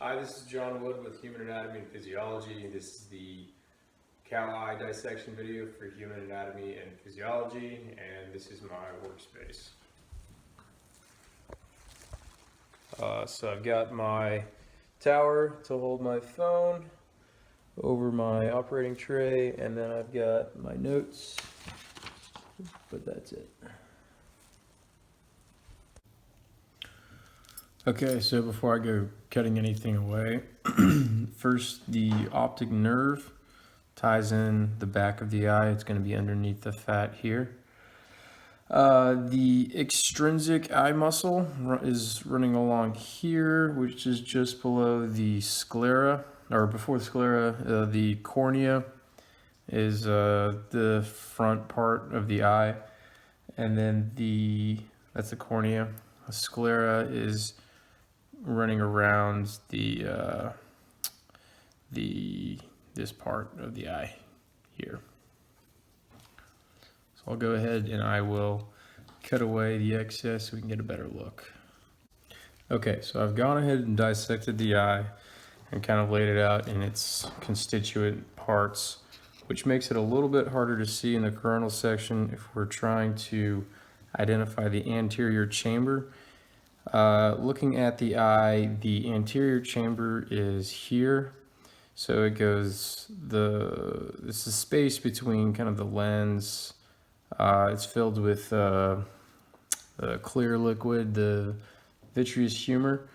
Hi, this is John Wood with Human Anatomy and Physiology. This is the cow eye dissection video for human anatomy and physiology, and this is my workspace. So I've got my tower to hold my phone over my operating tray, and then I've got my notes, but that's it. Okay, so before I go cutting anything away, first the optic nerve ties in the back of the eye. It's going to be underneath the fat here. The extrinsic eye muscle is running along here, which is just below the sclera, or before the sclera. The cornea is the front part of the eye, and then that's the cornea. The sclera is running around this part of the eye here. So I'll go ahead and I will cut away the excess so we can get a better look. Okay, so I've gone ahead and dissected the eye and kind of laid it out in its constituent parts, which makes it a little bit harder to see in the coronal section if we're trying to identify the anterior chamber. Looking at the eye, the anterior chamber is here. So it goes, this is space between kind of the lens. It's filled with the clear liquid, the vitreous humor.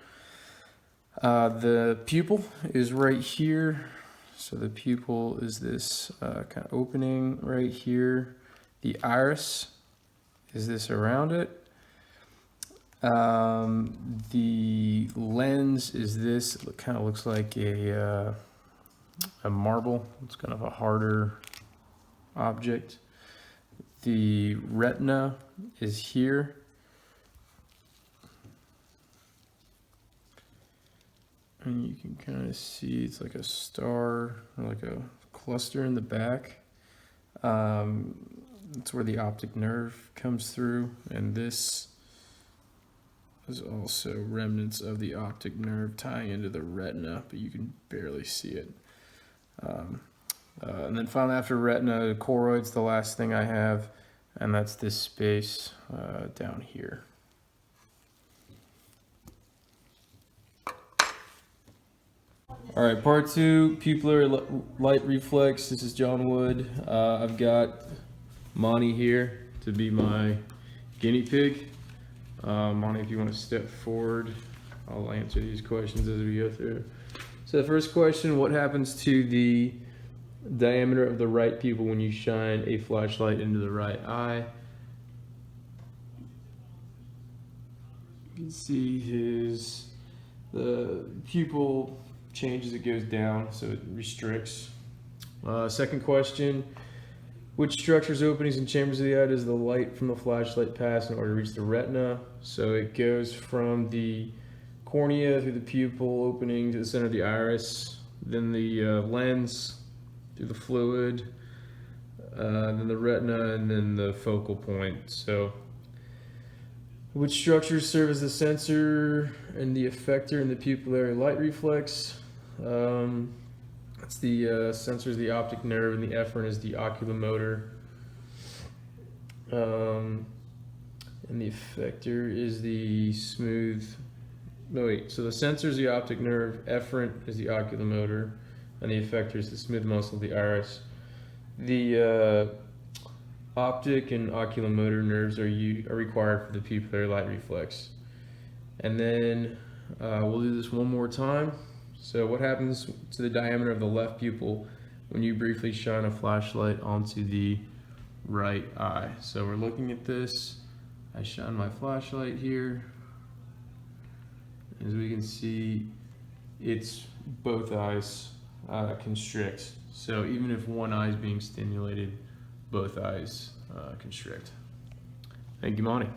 The pupil is right here. So the pupil is this kind of opening right here. The iris is this around it. The lens is this. It kind of looks like a marble. It's kind of a harder object. The retina is here. And you can kind of see it's like a star, or like a cluster in the back. That's where the optic nerve comes through, and this is also remnants of the optic nerve tying into the retina, but you can barely see it. And then finally, after retina, choroid's the last thing I have, and that's this space down here. All right, part 2, pupillary light reflex. This is John Wood. I've got Monty here to be my guinea pig. Monty, if you want to step forward, I'll answer these questions as we go through. So the first question, what happens to the diameter of the right pupil when you shine a flashlight into the right eye? You can see the pupil changes, it goes down, so it restricts. Second question, which structures, openings, and chambers of the eye does the light from the flashlight pass in order to reach the retina? So it goes from the cornea through the pupil opening to the center of the iris, then the lens through the fluid, then the retina, and then the focal point. So which structures serve as the sensor and the effector in the pupillary light reflex? That's the sensor is the optic nerve, and the efferent is the oculomotor. And the effector is the smooth. No, wait. So the sensor is the optic nerve, efferent is the oculomotor, and the effector is the smooth muscle of the iris. The optic and oculomotor nerves are required for the pupillary light reflex. And then we'll do this one more time. So what happens to the diameter of the left pupil when you briefly shine a flashlight onto the right eye? So we're looking at this. I shine my flashlight here. As we can see, it's both eyes constrict. So even if one eye is being stimulated, both eyes constrict. Thank you, Monty.